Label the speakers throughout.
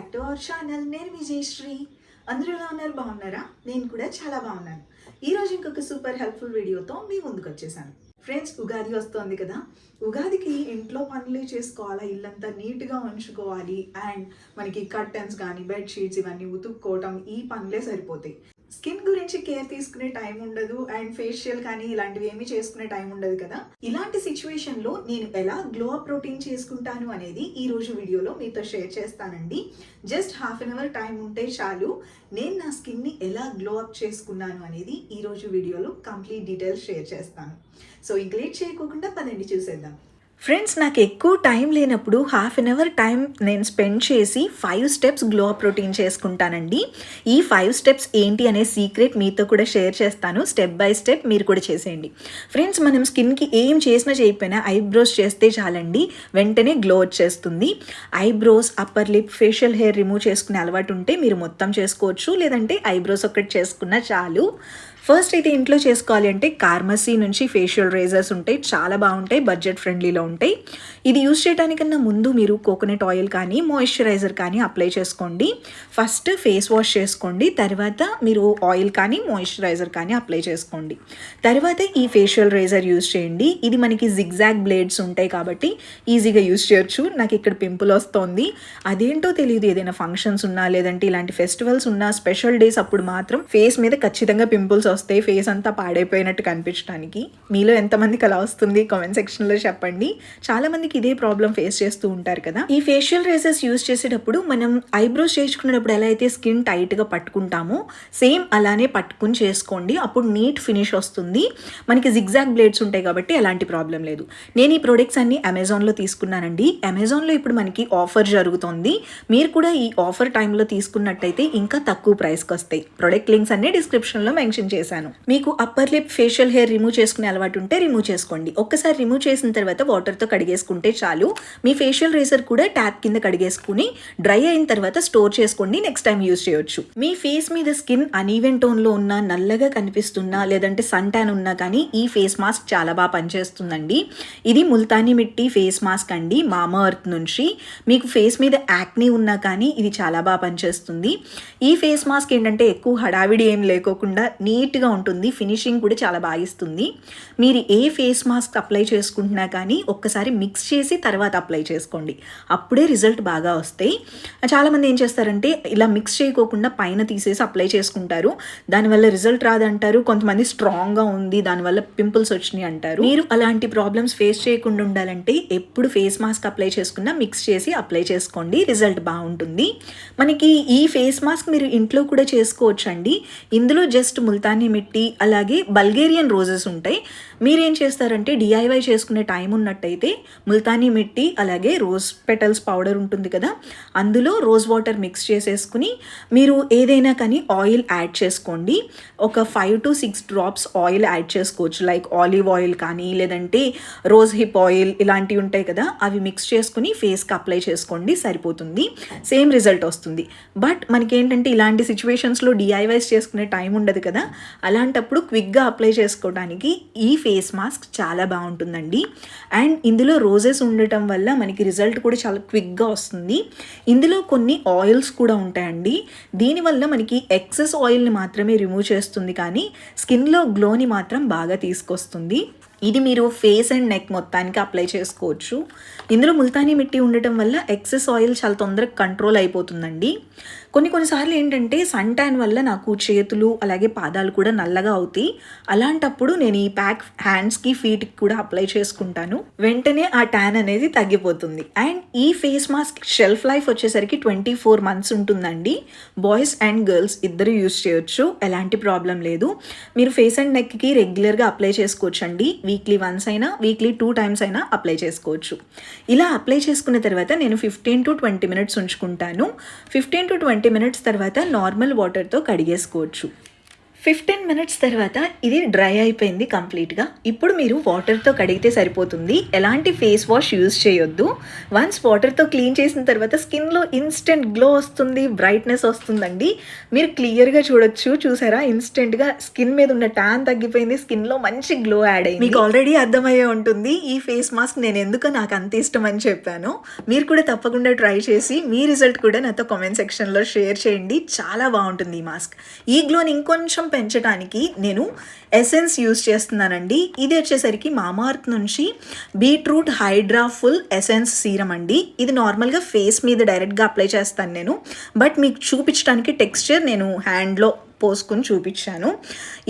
Speaker 1: Back to our channel. నేను విజయశ్రీ. అందరూ ఎలా ఉన్నారు? బాగున్నారా? నేను కూడా చాలా బాగున్నాను. ఈరోజు ఇంకొక సూపర్ హెల్ప్ఫుల్ వీడియోతో మీ ముందుకు వచ్చేసాను. ఫ్రెండ్స్, ఉగాది వస్తోంది కదా. ఉగాదికి ఇంట్లో పనులే చేసుకోవాలా, ఇల్లంతా నీట్గా ఉంచుకోవాలి, అండ్ మనకి కర్టన్స్ కానీ బెడ్షీట్స్ ఇవన్నీ ఉతుక్కోవటం, ఈ పనులే సరిపోతాయి. స్కిన్ గురించి కేర్ తీసుకునే టైం ఉండదు, అండ్ ఫేషియల్ కానీ ఇలాంటివి ఏమీ చేసుకునే టైం ఉండదు కదా. ఇలాంటి సిచ్యువేషన్లో నేను ఎలా గ్లో అప్ రొటీన్ చేసుకుంటాను అనేది ఈ రోజు వీడియోలో మీతో షేర్ చేస్తానండి. Just half an hour time ఉంటే చాలు, నేను నా స్కిన్ని ఎలా గ్లో అప్ చేసుకున్నాను అనేది ఈ రోజు వీడియోలో కంప్లీట్ డీటెయిల్స్ షేర్ చేస్తాను. సో ఇంక లేట్ చేయకోకుండా పదండి చూసేద్దాం. ఫ్రెండ్స్, నాకు ఎక్కువ టైం లేనప్పుడు హాఫ్ అన్ అవర్ టైం నేను స్పెండ్ చేసి 5 స్టెప్స్ గ్లో అప్ రొటీన్ చేసుకుంటానండి. ఈ 5 స్టెప్స్ ఏంటి అనే సీక్రెట్ మీతో కూడా షేర్ చేస్తాను. స్టెప్ బై స్టెప్ మీరు కూడా చేసేయండి. ఫ్రెండ్స్, మనం స్కిన్కి ఏం చేసినా చేయకపోయినా ఐబ్రోస్ చేస్తే చాలండి, వెంటనే గ్లో వచ్చేస్తుంది. Eyebrows, upper lip, facial hair remove చేసుకునే అలవాటు ఉంటే మీరు మొత్తం చేసుకోవచ్చు, లేదంటే ఐబ్రోస్ ఒక్కటి చేసుకున్నా చాలు. ఫస్ట్ అయితే ఇంట్లో చేసుకోవాలి అంటే కార్మసీ నుంచి ఫేషియల్ రేజర్స్ ఉంటాయి, చాలా బాగుంటాయి, బడ్జెట్ ఫ్రెండ్లీలో ఉంటాయి. ఇది యూజ్ చేయడానికన్నా ముందు మీరు కోకోనట్ ఆయిల్ కానీ మాయిశ్చరైజర్ కానీ అప్లై చేసుకోండి. ఫస్ట్ ఫేస్ వాష్ చేసుకోండి, తర్వాత మీరు ఆయిల్ కానీ మాయిశ్చరైజర్ కానీ అప్లై చేసుకోండి. తర్వాత ఈ ఫేషియల్ రేజర్ యూజ్ చేయండి. ఇది మనకి జిగ్జాగ్ బ్లేడ్స్ ఉంటాయి కాబట్టి ఈజీగా యూజ్ చేయొచ్చు. నాకు ఇక్కడ పింపుల్ వస్తుంది, అదేంటో తెలియదు. ఏదైనా ఫంక్షన్స్ ఉన్నా, లేదంటే ఇలాంటి ఫెస్టివల్స్ ఉన్నా, స్పెషల్ డేస్ అప్పుడు మాత్రం ఫేస్ మీద ఖచ్చితంగా పింపుల్స్ వస్తాయి, ఫేస్ అంతా పాడైపోయినట్టు కనిపించడానికి. మీలో ఎంతమందికి అలా వస్తుంది కామెంట్ సెక్షన్లో చెప్పండి. చాలా మందికి ఇదే ప్రాబ్లం ఫేస్ చేస్తూ ఉంటారు కదా. ఈ ఫేషియల్ రేజర్స్ యూజ్ చేసేటప్పుడు మనం ఐబ్రోస్ చేసుకునేటప్పుడు ఎలా అయితే స్కిన్ టైట్గా పట్టుకుంటామో సేమ్ అలానే పట్టుకుని చేసుకోండి, అప్పుడు నీట్ ఫినిష్ వస్తుంది. మనకి జిగ్జాగ్ బ్లేడ్స్ ఉంటాయి కాబట్టి ఎలాంటి ప్రాబ్లం లేదు. నేను ఈ ప్రొడక్ట్స్ అన్ని అమెజాన్లో తీసుకున్నానండి. అమెజాన్లో ఇప్పుడు మనకి ఆఫర్ జరుగుతుంది. మీరు కూడా ఈ ఆఫర్ టైంలో తీసుకున్నట్టయితే ఇంకా తక్కువ ప్రైస్కి వస్తాయి. ప్రొడక్ట్ లింక్స్ అన్ని డిస్క్రిప్షన్లో మెన్షన్ చేశాను. మీకు upper lip, facial hair remove చేసుకునే అలవాటు ఉంటే రిమూవ్ చేసుకోండి. ఒక్కసారి రిమూవ్ చేసిన తర్వాత వాటర్తో కడిగేసుకుంటే చాలు. మీ ఫేషియల్ రేజర్ కూడా ట్యాప్ కింద కడిగేసుకుని డ్రై అయిన తర్వాత స్టోర్ చేసుకోండి, నెక్స్ట్ టైం యూజ్ చేయొచ్చు. మీ ఫేస్ మీద స్కిన్ అన్ఈవెన్ టోన్లో ఉన్నా, నల్లగా కనిపిస్తున్నా, లేదంటే సన్ ట్యాన్ ఉన్నా కానీ ఈ ఫేస్ మాస్క్ చాలా బాగా పనిచేస్తుందండి. ఇది ముల్తానీ మిట్టి ఫేస్ మాస్క్ అండి, మామా ఎర్త్ నుంచి. మీకు ఫేస్ మీద యాక్నీ ఉన్నా కానీ ఇది చాలా బాగా పనిచేస్తుంది. ఈ ఫేస్ మాస్క్ ఏంటంటే ఎక్కువ హడావిడి ఏం లేకోకుండా నీట్గా ఉంటుంది, ఫినిషింగ్ కూడా చాలా బాగా ఇస్తుంది. మీరు ఏ ఫేస్ మాస్క్ అప్లై చేసుకుంటున్నా కానీ ఒక్కసారి మిక్స్ చేసి తర్వాత అప్లై చేసుకోండి, అప్పుడే రిజల్ట్ బాగా వస్తాయి. చాలామంది ఏం చేస్తారంటే ఇలా మిక్స్ చేయకోకుండా పైన తీసేసి అప్లై చేసుకుంటారు, దానివల్ల రిజల్ట్ రాదంటారు. కొంతమంది స్ట్రాంగ్గా ఉంది, దానివల్ల పింపుల్స్ వచ్చినాయి అంటారు. మీరు అలాంటి ప్రాబ్లమ్స్ ఫేస్ చేయకుండా ఉండాలంటే ఎప్పుడు ఫేస్ మాస్క్ అప్లై చేసుకున్నా మిక్స్ చేసి అప్లై చేసుకోండి, రిజల్ట్ బాగుంటుంది. మనకి ఈ ఫేస్ మాస్క్ మీరు ఇంట్లో కూడా చేసుకోవచ్చు అండి. ఇందులో జస్ట్ ముల్తానీ మిట్టి అలాగే బల్గేరియన్ రోజెస్ ఉంటాయి. మీరేం చేస్తారంటే డిఐవై చేసుకునే టైం ఉన్నట్టయితే ముల్తానీ మిట్టి అలాగే రోజ్ పెటల్స్ పౌడర్ ఉంటుంది కదా, అందులో రోజ్ వాటర్ మిక్స్ చేసేసుకుని మీరు ఏదైనా కానీ ఆయిల్ యాడ్ చేసుకోండి. ఒక 5 to 6 డ్రాప్స్ ఆయిల్ యాడ్ చేసుకోవచ్చు, లైక్ ఆలివ్ ఆయిల్ కానీ లేదంటే రోజ్ హిప్ ఆయిల్ ఇలాంటివి ఉంటాయి కదా, అవి మిక్స్ చేసుకుని ఫేస్కి అప్లై చేసుకోండి, సరిపోతుంది. సేమ్ రిజల్ట్ వస్తుంది. బట్ మనకేంటంటే ఇలాంటి సిచ్యువేషన్స్లో డిఐవైస్ చేసుకునే టైం ఉండదు కదా, అలాంటప్పుడు క్విక్గా అప్లై చేసుకోవడానికి ఈ ఫేస్ మాస్క్ చాలా బాగుంటుందండి. అండ్ ఇందులో రోజెస్ ఉండటం వల్ల మనకి రిజల్ట్ కూడా చాలా క్విక్గా వస్తుంది. ఇందులో కొన్ని ఆయిల్స్ కూడా ఉంటాయండి, దీనివల్ల మనకి ఎక్సెస్ ఆయిల్ని మాత్రమే రిమూవ్ చేస్తుంది కానీ స్కిన్లో గ్లోని మాత్రం బాగా తీసుకొస్తుంది. ఇది మీరు ఫేస్ అండ్ నెక్ మొత్తానికి అప్లై చేసుకోవచ్చు. ఇందులో ముల్తానీ మిట్టి ఉండటం వల్ల ఎక్సెస్ ఆయిల్ చాలా తొందరగా కంట్రోల్ అయిపోతుందండి. కొన్నిసార్లు ఏంటంటే సన్ ట్యాన్ వల్ల నాకు చేతులు అలాగే పాదాలు కూడా నల్లగా అవుతాయి. అలాంటప్పుడు నేను ఈ ప్యాక్ హ్యాండ్స్కి, ఫీట్కి కూడా అప్లై చేసుకుంటాను, వెంటనే ఆ ట్యాన్ అనేది తగ్గిపోతుంది. అండ్ ఈ ఫేస్ మాస్క్ షెల్ఫ్ లైఫ్ వచ్చేసరికి 24 months ఉంటుందండి. బాయ్స్ అండ్ గర్ల్స్ ఇద్దరు యూజ్ చేయొచ్చు, ఎలాంటి ప్రాబ్లం లేదు. మీరు ఫేస్ అండ్ నెక్కి రెగ్యులర్గా అప్లై చేసుకోవచ్చు అండి. వీక్లీ వన్స్ అయినా, వీక్లీ 2 times అయినా అప్లై చేసుకోవచ్చు. ఇలా అప్లై చేసుకున్న తర్వాత నేను 15 to 20 minutes ఉంచుకుంటాను. 15 to 20 minutes తర్వాత నార్మల్ వాటర్తో కడిగేసుకోవచ్చు. 15 మినిట్స్ తర్వాత ఇది డ్రై అయిపోయింది కంప్లీట్గా. ఇప్పుడు మీరు వాటర్తో కడిగితే సరిపోతుంది, ఎలాంటి ఫేస్ వాష్ యూజ్ చేయొద్దు. వన్స్ వాటర్తో క్లీన్ చేసిన తర్వాత స్కిన్లో ఇన్స్టెంట్ గ్లో వస్తుంది, బ్రైట్నెస్ వస్తుందండి. మీరు క్లియర్గా చూడొచ్చు, చూసారా ఇన్స్టెంట్గా స్కిన్ మీద ఉన్న ట్యాన్ తగ్గిపోయింది, స్కిన్లో మంచి గ్లో యాడ్ అయింది. మీకు ఆల్రెడీ అర్థమయ్యే ఉంటుంది ఈ ఫేస్ మాస్క్ నేను ఎందుకు నాకు అంత ఇష్టం అని చెప్పాను. మీరు కూడా తప్పకుండా ట్రై చేసి మీ రిజల్ట్ కూడా నాతో కామెంట్ సెక్షన్లో షేర్ చేయండి. చాలా బాగుంటుంది ఈ మాస్క్. ఈ గ్లోని ఇంకొంచెం పెంచడానికి నేను ఎసెన్స్ యూజ్ చేస్తున్నానండి. ఇది వచ్చేసరికి మామార్త్ నుంచి beetroot hydra full essence serum అండి. ఇది నార్మల్గా ఫేస్ మీద డైరెక్ట్గా అప్లై చేస్తాను నేను, బట్ మీకు చూపించడానికి టెక్స్చర్ నేను హ్యాండ్లో పోసుకొని చూపించాను.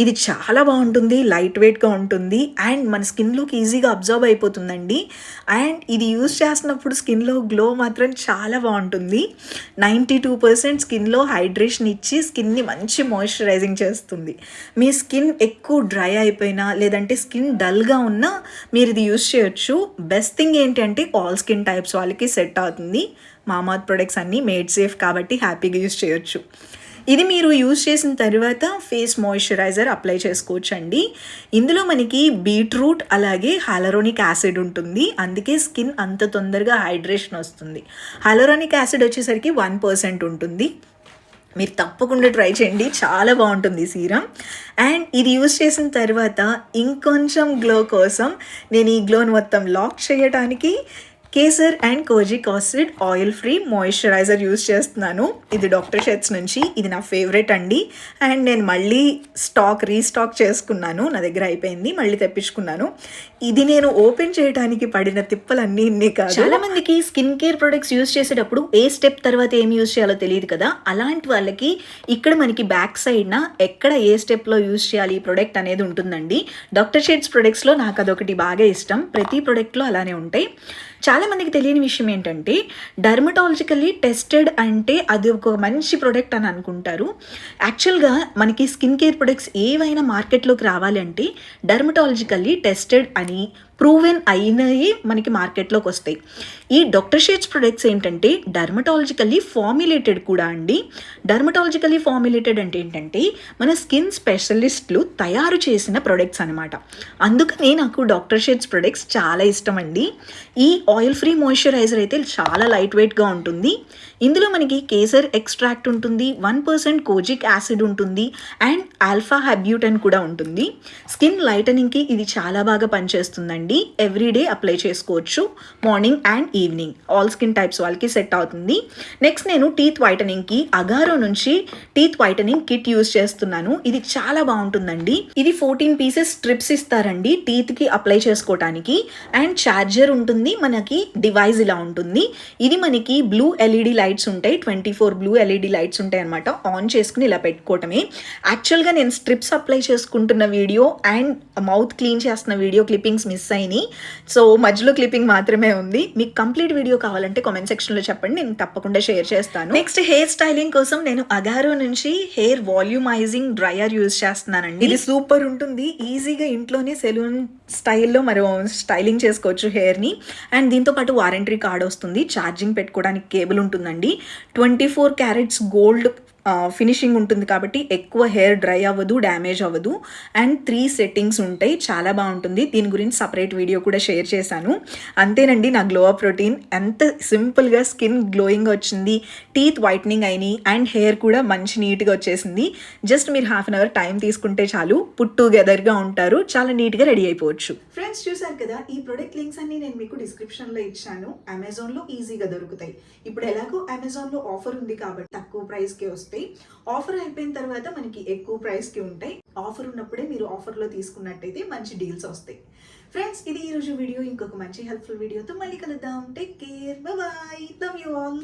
Speaker 1: ఇది చాలా బాగుంటుంది, లైట్ వెయిట్గా ఉంటుంది అండ్ మన స్కిన్లోకి ఈజీగా అబ్జర్వ్ అయిపోతుందండి. అండ్ ఇది యూజ్ చేసినప్పుడు స్కిన్లో గ్లో మాత్రం చాలా బాగుంటుంది. 92% స్కిన్లో హైడ్రేషన్ ఇచ్చి స్కిన్ని మంచి మాయిశ్చరైజింగ్ చేస్తుంది. మీ స్కిన్ ఎక్కువ డ్రై అయిపోయినా లేదంటే స్కిన్ డల్గా ఉన్నా మీరు ఇది యూజ్ చేయొచ్చు. బెస్ట్ థింగ్ ఏంటంటే ఆల్ స్కిన్ టైప్స్ వాళ్ళకి సెట్ అవుతుంది. మామార్త్ ప్రొడక్ట్స్ అన్నీ మేడ్ సేఫ్ కాబట్టి హ్యాపీగా యూజ్ చేయొచ్చు. ఇది మీరు యూజ్ చేసిన తర్వాత ఫేస్ మాయిశ్చరైజర్ అప్లై చేసుకోవచ్చండి. ఇందులో మనకి బీట్రూట్ అలాగే హైలూరోనిక్ యాసిడ్ ఉంటుంది, అందుకే స్కిన్ అంత తొందరగా హైడ్రేషన్ వస్తుంది. హైలూరోనిక్ యాసిడ్ వచ్చేసరికి 1% ఉంటుంది. మీరు తప్పకుండా ట్రై చేయండి, చాలా బాగుంటుంది సీరం. అండ్ ఇది యూజ్ చేసిన తర్వాత ఇంకొంచెం గ్లో కోసం నేను ఈ గ్లోని మొత్తం లాక్ చేయడానికి kesar and kojic acid oil free moisturiser use చేస్తున్నాను. ఇది డాక్టర్ షెట్స్ నుంచి, ఇది నా ఫేవరెట్ అండి. అండ్ నేను మళ్ళీ రీస్టాక్ చేసుకున్నాను, నా దగ్గర అయిపోయింది, మళ్ళీ తెప్పించుకున్నాను. ఇది నేను ఓపెన్ చేయడానికి పడిన తిప్పలన్నీ ఇన్ని కాదు. చాలా మందికి స్కిన్ కేర్ ప్రొడక్ట్స్ యూజ్ చేసేటప్పుడు ఏ స్టెప్ తర్వాత ఏం యూజ్ చేయాలో తెలియదు కదా. అలాంటి వాళ్ళకి ఇక్కడ మనకి బ్యాక్ సైడ్న ఎక్కడ ఏ స్టెప్లో యూజ్ చేయాలి ఈ ప్రొడక్ట్ అనేది ఉంటుందండి. డాక్టర్ షెట్స్ ప్రొడక్ట్స్లో నాకు అదొకటి బాగా ఇష్టం, ప్రతి ప్రొడక్ట్లో అలానే ఉంటాయి. చాలామందికి తెలియని విషయం ఏంటంటే డర్మటాలజికల్లీ టెస్టెడ్ అంటే అది ఒక మంచి ప్రోడక్ట్ అని అనుకుంటారు. యాక్చువల్గా మనకి స్కిన్ కేర్ ప్రొడక్ట్స్ ఏవైనా మార్కెట్లోకి రావాలంటే డర్మటాలజికల్లీ టెస్టెడ్ అని ప్రూవెన్ అయినవి మనకి మార్కెట్లోకి వస్తాయి. ఈ డాక్టర్ షేట్స్ ప్రొడక్ట్స్ ఏంటంటే డర్మటాలజికల్లీ ఫార్ములేటెడ్ కూడా అండి. డర్మటాలజికల్లీ ఫార్ములేటెడ్ అంటే ఏంటంటే మన స్కిన్ స్పెషలిస్టులు తయారు చేసిన ప్రొడక్ట్స్ అనమాట. అందుకనే నాకు డాక్టర్ షేట్స్ ప్రొడక్ట్స్ చాలా ఇష్టం అండి. ఈ ఆయిల్ ఫ్రీ మాయిశ్చరైజర్ అయితే చాలా లైట్ వెయిట్గా ఉంటుంది. ఇందులో మనకి కేసర్ ఎక్స్ట్రాక్ట్ ఉంటుంది, 1% కోజిక్ యాసిడ్ ఉంటుంది అండ్ ఆల్ఫా హెబ్యూటన్ కూడా ఉంటుంది. స్కిన్ లైటనింగ్కి ఇది చాలా బాగా పనిచేస్తుందండి. ఎవ్రీడే అప్లై చేసుకోవచ్చు, morning and evening. All skin types వాళ్ళకి సెట్ అవుతుంది. నెక్స్ట్ నేను టీత్ వైటనింగ్కి అగారో నుంచి టీత్ వైటనింగ్ కిట్ యూజ్ చేస్తున్నాను. ఇది చాలా బాగుంటుందండి. ఇది 14 పీసెస్ స్ట్రిప్స్ ఇస్తారండి టీత్కి అప్లై చేసుకోవటానికి. అండ్ ఛార్జర్ ఉంటుంది, మనకి డివైస్ ఇలా ఉంటుంది. ఇది మనకి బ్లూ ఎల్ఈడి లైట్స్ ఉంటాయి, 24 బ్లూ ఎల్ఈడి లైట్స్ ఉంటాయి అనమాట. ఆన్ చేసుకుని ఇలా పెట్టుకోవటమే. యాక్చువల్గా నేను స్ట్రిప్స్ అప్లై చేసుకుంటున్న వీడియో అండ్ మౌత్ క్లీన్ చేస్తున్న వీడియో క్లిప్పింగ్స్ మిస్ అయినాయి, సో మధ్యలో క్లిప్పింగ్ మాత్రమే ఉంది. మీకు కంప్లీట్ వీడియో కావాలంటే కామెంట్ సెక్షన్లో చెప్పండి, నేను తప్పకుండా షేర్ చేస్తాను. నెక్స్ట్ హెయిర్ స్టైలింగ్ కోసం నేను అగారో నుంచి హెయిర్ వాల్యూమైజింగ్ డ్రయర్ యూజ్ చేస్తున్నానండి. ఇది సూపర్ ఉంటుంది, ఈజీగా ఇంట్లోనే సెలూన్ స్టైల్లో మరో స్టైలింగ్ చేసుకోవచ్చు హెయిర్ని. అండ్ దీంతో పాటు వారంటీ కార్డ్ వస్తుంది, ఛార్జింగ్ పెట్టుకోవడానికి కేబుల్ ఉంటుందండి. 24 క్యారెట్స్ గోల్డ్ ఫినిషింగ్ ఉంటుంది కాబట్టి ఎక్కువ హెయిర్ డ్రై అవ్వదు, డ్యామేజ్ అవ్వదు. అండ్ 3 సెట్టింగ్స్ ఉంటాయి, చాలా బాగుంటుంది. దీని గురించి సపరేట్ వీడియో కూడా షేర్ చేశాను. అంతేనండి నా గ్లో అప్ రొటీన్. ఎంత సింపుల్గా స్కిన్ గ్లోయింగ్ వచ్చింది, టీత్ వైట్నింగ్ అయినాయి అండ్ హెయిర్ కూడా మంచి నీట్గా వచ్చేసింది. జస్ట్ మీరు ½ అన్ అవర్ టైం తీసుకుంటే చాలు, పుట్ టుగెదర్గా ఉంటారు, చాలా నీట్గా రెడీ అయిపోవచ్చు. ఫ్రెండ్స్ చూసారు కదా, ఈ ప్రొడక్ట్ లింక్స్ అన్ని నేను మీకు డిస్క్రిప్షన్లో ఇచ్చాను. అమెజాన్లో ఈజీగా దొరుకుతాయి. ఇప్పుడు ఎలాగో అమెజాన్లో ఆఫర్ ఉంది కాబట్టి తక్కువ ప్రైస్కి వస్తాయి. ఆఫర్ అయిపోయిన తర్వాత మనకి ఎక్కువ ప్రైస్కి ఉంటాయి. ఆఫర్ ఉన్నప్పుడే మీరు ఆఫర్లో తీసుకున్నట్టయితే మంచి డీల్స్ వస్తాయి. ఫ్రెండ్స్, ఇది ఈరోజు వీడియో. ఇంకొక మంచి హెల్ప్ఫుల్ వీడియోతో మళ్ళీ కలుద్దాం. Take care, by by, love you all.